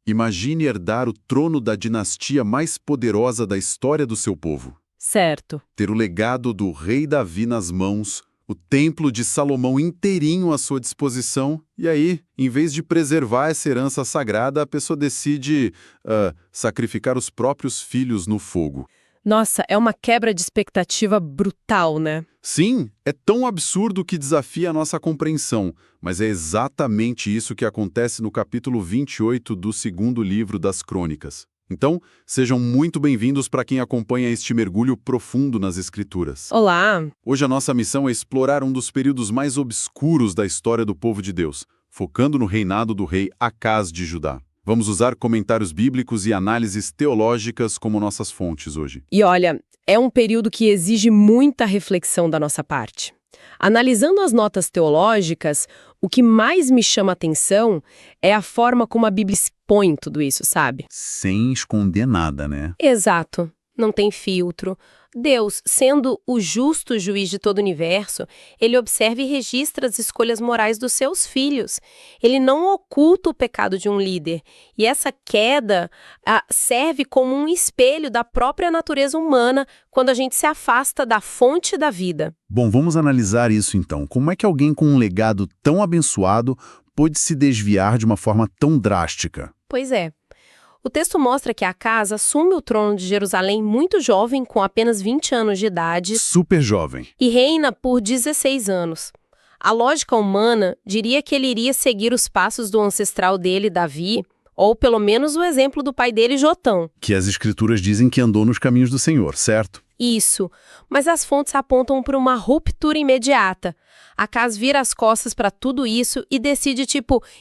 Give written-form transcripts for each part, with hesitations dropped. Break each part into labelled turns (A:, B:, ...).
A: Imagine herdar o trono da dinastia mais poderosa da história do seu povo.
B: Certo.
A: Ter o legado do rei Davi nas mãos, o templo de Salomão inteirinho à sua disposição, e aí, em vez de preservar essa herança sagrada, a pessoa decide sacrificar os próprios filhos no fogo.
B: Nossa, é uma quebra de expectativa brutal, né?
A: Sim, é tão absurdo que desafia a nossa compreensão, mas é exatamente isso que acontece no capítulo 28 do segundo livro das Crônicas. Então, sejam muito bem-vindos para quem acompanha este mergulho profundo nas Escrituras.
B: Olá!
A: Hoje a nossa missão é explorar um dos períodos mais obscuros da história do povo de Deus, focando no reinado do rei Acaz de Judá. Vamos usar comentários bíblicos e análises teológicas como nossas fontes hoje.
B: E olha, é um período que exige muita reflexão da nossa parte. Analisando as notas teológicas, o que mais me chama a atenção é a forma como a Bíblia expõe tudo isso, sabe?
A: Sem esconder nada, né?
B: Exato. Não tem filtro. Deus, sendo o justo juiz de todo o universo, ele observa e registra as escolhas morais dos seus filhos. Ele não oculta o pecado de um líder. E essa queda serve como um espelho da própria natureza humana quando a gente se afasta da fonte da vida.
A: Bom, vamos analisar isso então. Como é que alguém com um legado tão abençoado pôde se desviar de uma forma tão drástica?
B: Pois é. O texto mostra que Acaz assume o trono de Jerusalém muito jovem, com apenas 20 anos de idade.
A: Super jovem.
B: E reina por 16 anos. A lógica humana diria que ele iria seguir os passos do ancestral dele, Davi, ou pelo menos o exemplo do pai dele, Jotão.
A: Que as escrituras dizem que andou nos caminhos do Senhor, certo?
B: Isso, mas as fontes apontam para uma ruptura imediata. Acaz vira as costas para tudo isso e decide,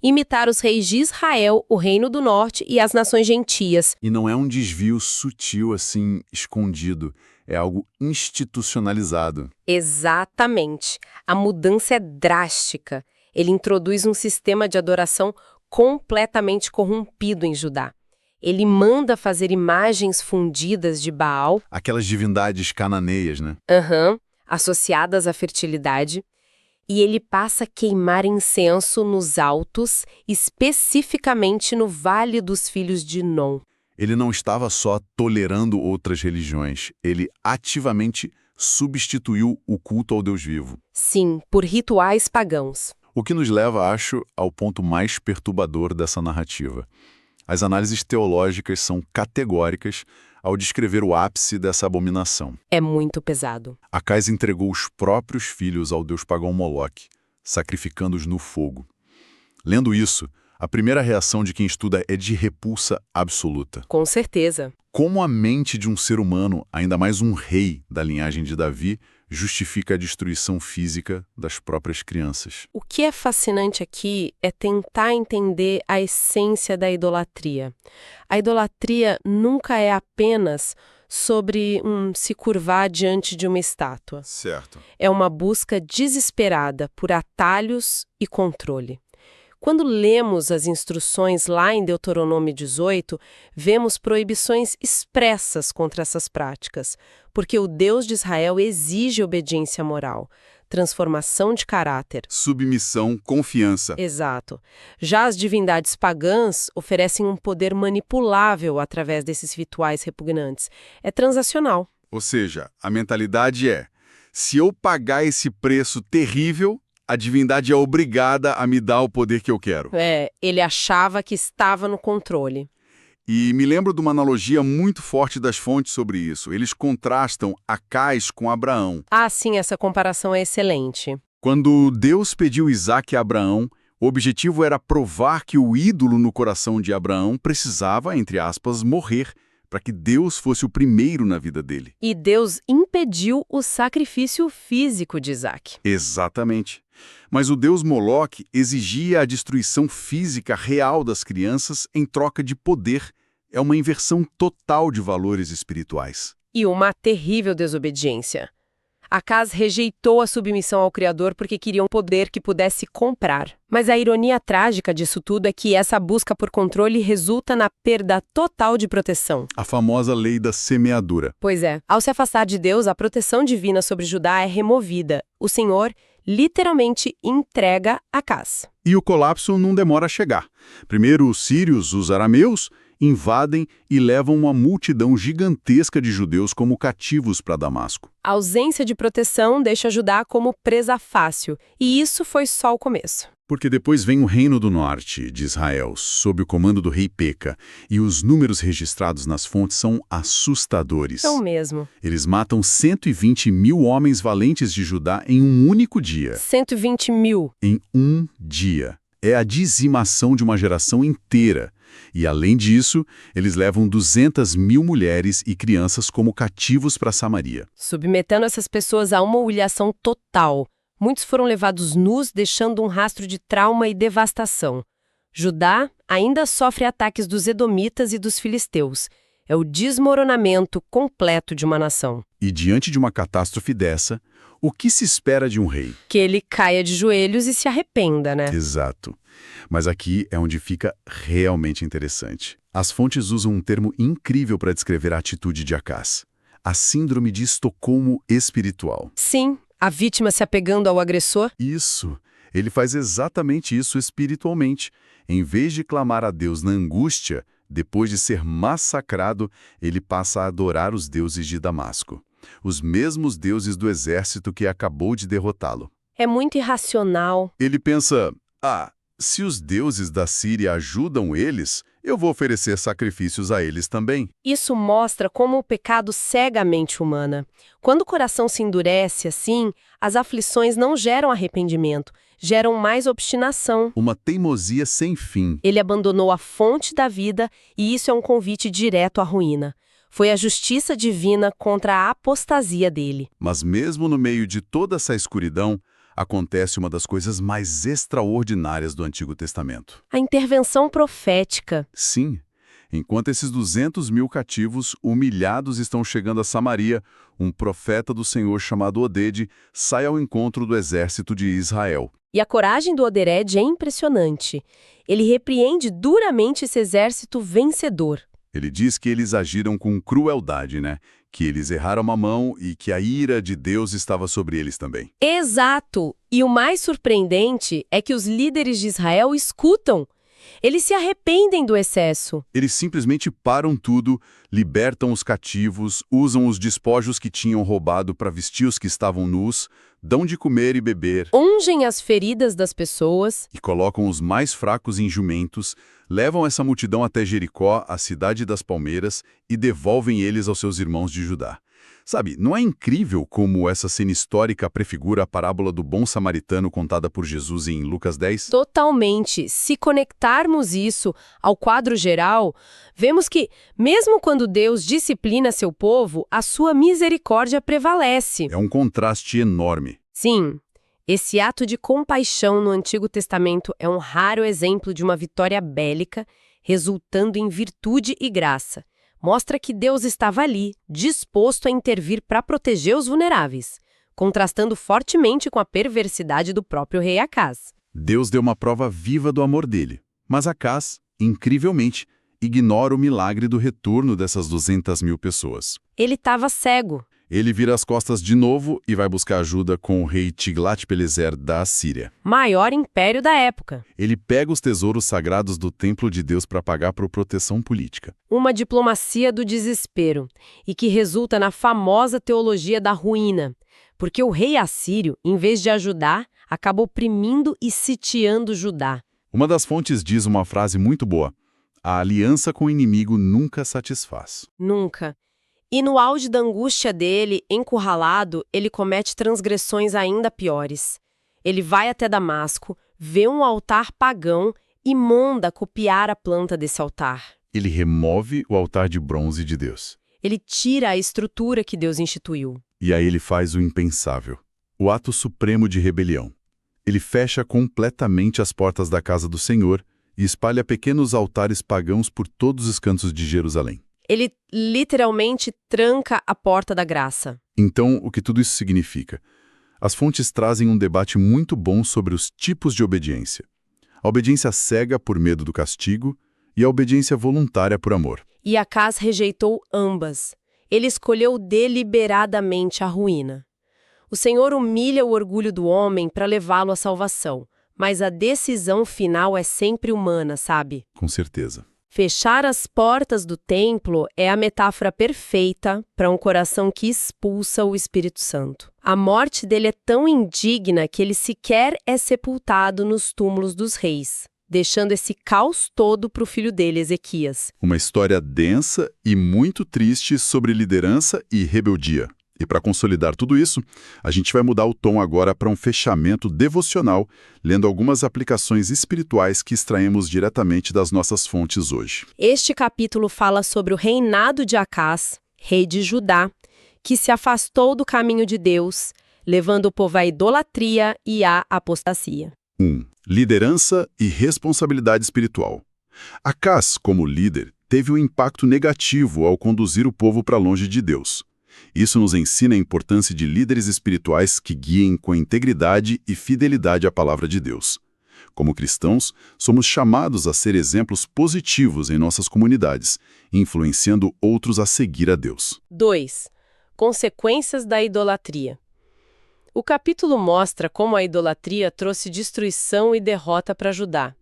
B: imitar os reis de Israel, o Reino do Norte e as nações gentias.
A: E não é um desvio sutil, assim, escondido. É algo institucionalizado.
B: Exatamente. A mudança é drástica. Ele introduz um sistema de adoração completamente corrompido em Judá. Ele manda fazer imagens fundidas de Baal.
A: Aquelas divindades cananeias, né?
B: Associadas à fertilidade. E ele passa a queimar incenso nos altos, especificamente no Vale dos Filhos de Nom.
A: Ele não estava só tolerando outras religiões, ele ativamente substituiu o culto ao Deus vivo.
B: Sim, por rituais pagãos.
A: O que nos leva, acho, ao ponto mais perturbador dessa narrativa. As análises teológicas são categóricas ao descrever o ápice dessa abominação.
B: É muito pesado.
A: Acaz entregou os próprios filhos ao deus pagão Moloque, sacrificando-os no fogo. Lendo isso, a primeira reação de quem estuda é de repulsa absoluta.
B: Com certeza.
A: Como a mente de um ser humano, ainda mais um rei da linhagem de Davi, justifica a destruição física das próprias crianças?
B: O que é fascinante aqui é tentar entender a essência da idolatria. A idolatria nunca é apenas sobre se curvar diante de uma estátua.
A: Certo.
B: É uma busca desesperada por atalhos e controle. Quando lemos as instruções lá em Deuteronômio 18, vemos proibições expressas contra essas práticas, porque o Deus de Israel exige obediência moral, transformação de caráter.
A: Submissão, confiança.
B: Exato. Já as divindades pagãs oferecem um poder manipulável através desses rituais repugnantes. É transacional.
A: Ou seja, a mentalidade é, se eu pagar esse preço terrível, a divindade é obrigada a me dar o poder que eu quero.
B: Ele achava que estava no controle.
A: E me lembro de uma analogia muito forte das fontes sobre isso. Eles contrastam Acaz com Abraão.
B: Ah, sim, essa comparação é excelente.
A: Quando Deus pediu Isaque a Abraão, o objetivo era provar que o ídolo no coração de Abraão precisava, entre aspas, morrer, para que Deus fosse o primeiro na vida dele.
B: E Deus impediu o sacrifício físico de Isaque.
A: Exatamente. Mas o deus Moloque exigia a destruição física real das crianças em troca de poder. É uma inversão total de valores espirituais.
B: E uma terrível desobediência. Acaz rejeitou a submissão ao Criador porque queria um poder que pudesse comprar. Mas a ironia trágica disso tudo é que essa busca por controle resulta na perda total de proteção.
A: A famosa lei da semeadura.
B: Pois é, ao se afastar de Deus, a proteção divina sobre Judá é removida. O Senhor literalmente entrega Acaz.
A: E o colapso não demora a chegar. Primeiro, os sírios, os arameus, invadem e levam uma multidão gigantesca de judeus como cativos para Damasco.
B: A ausência de proteção deixa Judá como presa fácil, e isso foi só o começo.
A: Porque depois vem o Reino do Norte de Israel, sob o comando do rei Peca, e os números registrados nas fontes são assustadores.
B: Então mesmo.
A: Eles matam 120 mil homens valentes de Judá em um único dia.
B: 120 mil.
A: Em um dia. É a dizimação de uma geração inteira. E, além disso, eles levam 200 mil mulheres e crianças como cativos para Samaria.
B: Submetendo essas pessoas a uma humilhação total. Muitos foram levados nus, deixando um rastro de trauma e devastação. Judá ainda sofre ataques dos edomitas e dos filisteus. É o desmoronamento completo de uma nação.
A: E diante de uma catástrofe dessa, o que se espera de um rei?
B: Que ele caia de joelhos e se arrependa, né?
A: Exato. Mas aqui é onde fica realmente interessante. As fontes usam um termo incrível para descrever a atitude de Acaz. A síndrome de Estocolmo espiritual.
B: Sim, a vítima se apegando ao agressor.
A: Isso. Ele faz exatamente isso espiritualmente. Em vez de clamar a Deus na angústia, depois de ser massacrado, ele passa a adorar os deuses de Damasco. Os mesmos deuses do exército que acabou de derrotá-lo.
B: É muito irracional.
A: Ele pensa, se os deuses da Síria ajudam eles, eu vou oferecer sacrifícios a eles também.
B: Isso mostra como o pecado cega a mente humana. Quando o coração se endurece assim, as aflições não geram arrependimento, geram mais obstinação.
A: Uma teimosia sem fim.
B: Ele abandonou a fonte da vida e isso é um convite direto à ruína. Foi a justiça divina contra a apostasia dele.
A: Mas mesmo no meio de toda essa escuridão, acontece uma das coisas mais extraordinárias do Antigo Testamento.
B: A intervenção profética.
A: Sim. Enquanto esses 200 mil cativos, humilhados, estão chegando a Samaria, um profeta do Senhor chamado Oded sai ao encontro do exército de Israel.
B: E a coragem do Oded é impressionante. Ele repreende duramente esse exército vencedor.
A: Ele diz que eles agiram com crueldade, né? Que eles erraram a mão e que a ira de Deus estava sobre eles também.
B: Exato! E o mais surpreendente é que os líderes de Israel escutam. Eles se arrependem do excesso.
A: Eles simplesmente param tudo, libertam os cativos, usam os despojos que tinham roubado para vestir os que estavam nus, dão de comer e beber.
B: Ungem as feridas das pessoas.
A: E colocam os mais fracos em jumentos, levam essa multidão até Jericó, a cidade das palmeiras, e devolvem eles aos seus irmãos de Judá. Sabe, não é incrível como essa cena histórica prefigura a parábola do bom samaritano contada por Jesus em Lucas 10?
B: Totalmente. Se conectarmos isso ao quadro geral, vemos que, mesmo quando Deus disciplina seu povo, a sua misericórdia prevalece.
A: É um contraste enorme.
B: Sim. Esse ato de compaixão no Antigo Testamento é um raro exemplo de uma vitória bélica, resultando em virtude e graça. Mostra que Deus estava ali, disposto a intervir para proteger os vulneráveis, contrastando fortemente com a perversidade do próprio rei Acaz.
A: Deus deu uma prova viva do amor dele, mas Acaz, incrivelmente, ignora o milagre do retorno dessas 200 mil pessoas.
B: Ele estava cego.
A: Ele vira as costas de novo e vai buscar ajuda com o rei Tiglat-Pileser da Assíria.
B: Maior império da época.
A: Ele pega os tesouros sagrados do templo de Deus para pagar por proteção política.
B: Uma diplomacia do desespero, e que resulta na famosa teologia da ruína, porque o rei assírio, em vez de ajudar, acabou oprimindo e sitiando Judá.
A: Uma das fontes diz uma frase muito boa: a aliança com o inimigo nunca satisfaz.
B: Nunca. E no auge da angústia dele, encurralado, ele comete transgressões ainda piores. Ele vai até Damasco, vê um altar pagão e manda copiar a planta desse altar.
A: Ele remove o altar de bronze de Deus.
B: Ele tira a estrutura que Deus instituiu.
A: E aí ele faz o impensável, o ato supremo de rebelião. Ele fecha completamente as portas da casa do Senhor e espalha pequenos altares pagãos por todos os cantos de Jerusalém.
B: Ele literalmente tranca a porta da graça.
A: Então, o que tudo isso significa? As fontes trazem um debate muito bom sobre os tipos de obediência. A obediência cega por medo do castigo e a obediência voluntária por amor.
B: E Acaz rejeitou ambas. Ele escolheu deliberadamente a ruína. O Senhor humilha o orgulho do homem para levá-lo à salvação, mas a decisão final é sempre humana, sabe?
A: Com certeza.
B: Fechar as portas do templo é a metáfora perfeita para um coração que expulsa o Espírito Santo. A morte dele é tão indigna que ele sequer é sepultado nos túmulos dos reis, deixando esse caos todo para o filho dele, Ezequias.
A: Uma história densa e muito triste sobre liderança e rebeldia. E para consolidar tudo isso, a gente vai mudar o tom agora para um fechamento devocional, lendo algumas aplicações espirituais que extraímos diretamente das nossas fontes hoje.
B: Este capítulo fala sobre o reinado de Acás, rei de Judá, que se afastou do caminho de Deus, levando o povo à idolatria e à apostasia.
A: 1. Liderança e responsabilidade espiritual. Acás, como líder, teve um impacto negativo ao conduzir o povo para longe de Deus. Isso nos ensina a importância de líderes espirituais que guiem com integridade e fidelidade à palavra de Deus. Como cristãos, somos chamados a ser exemplos positivos em nossas comunidades, influenciando outros a seguir a Deus.
B: 2. Consequências da idolatria. O capítulo mostra como a idolatria trouxe destruição e derrota para Judá.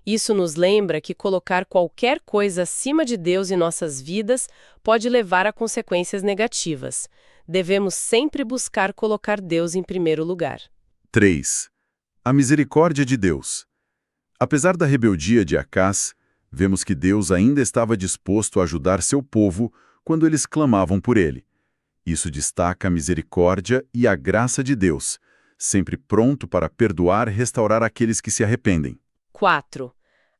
B: Isso nos lembra que colocar qualquer coisa acima de Deus em nossas vidas pode levar a consequências negativas. Devemos sempre buscar colocar Deus em primeiro lugar.
A: 3. A misericórdia de Deus. Apesar da rebeldia de Acás, vemos que Deus ainda estava disposto a ajudar seu povo quando eles clamavam por ele. Isso destaca a misericórdia e a graça de Deus, sempre pronto para perdoar e restaurar aqueles que se arrependem.
B: 4.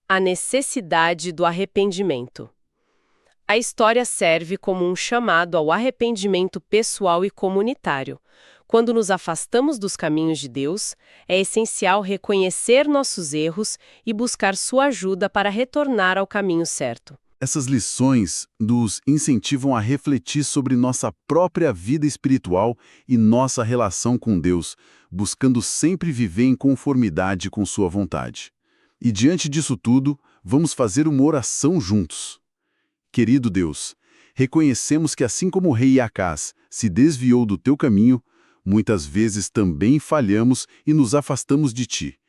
B: A necessidade do arrependimento. A história serve como um chamado ao arrependimento pessoal e comunitário. Quando nos afastamos dos caminhos de Deus, é essencial reconhecer nossos erros e buscar sua ajuda para retornar ao caminho certo.
A: Essas lições nos incentivam a refletir sobre nossa própria vida espiritual e nossa relação com Deus, buscando sempre viver em conformidade com sua vontade. E diante disso tudo, vamos fazer uma oração juntos. Querido Deus, reconhecemos que assim como o rei Acás se desviou do teu caminho, muitas vezes também falhamos e nos afastamos de ti.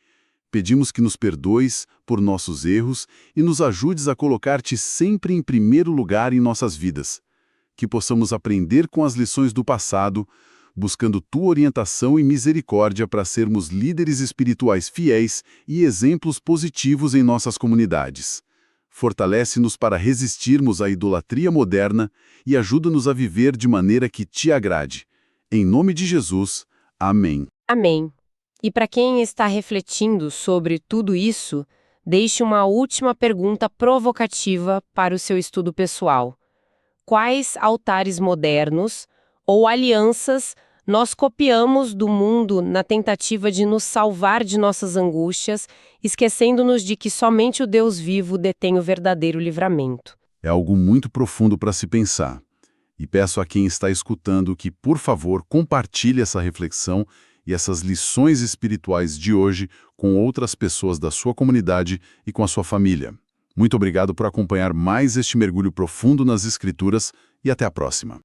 A: Pedimos que nos perdoes por nossos erros e nos ajudes a colocar-te sempre em primeiro lugar em nossas vidas. Que possamos aprender com as lições do passado, buscando tua orientação e misericórdia para sermos líderes espirituais fiéis e exemplos positivos em nossas comunidades. Fortalece-nos para resistirmos à idolatria moderna e ajuda-nos a viver de maneira que te agrade. Em nome de Jesus, amém.
B: Amém. E para quem está refletindo sobre tudo isso, deixe uma última pergunta provocativa para o seu estudo pessoal. Quais altares modernos ou alianças nós copiamos do mundo na tentativa de nos salvar de nossas angústias, esquecendo-nos de que somente o Deus vivo detém o verdadeiro livramento?
A: É algo muito profundo para se pensar. E peço a quem está escutando que, por favor, compartilhe essa reflexão e essas lições espirituais de hoje com outras pessoas da sua comunidade e com a sua família. Muito obrigado por acompanhar mais este mergulho profundo nas Escrituras e até a próxima.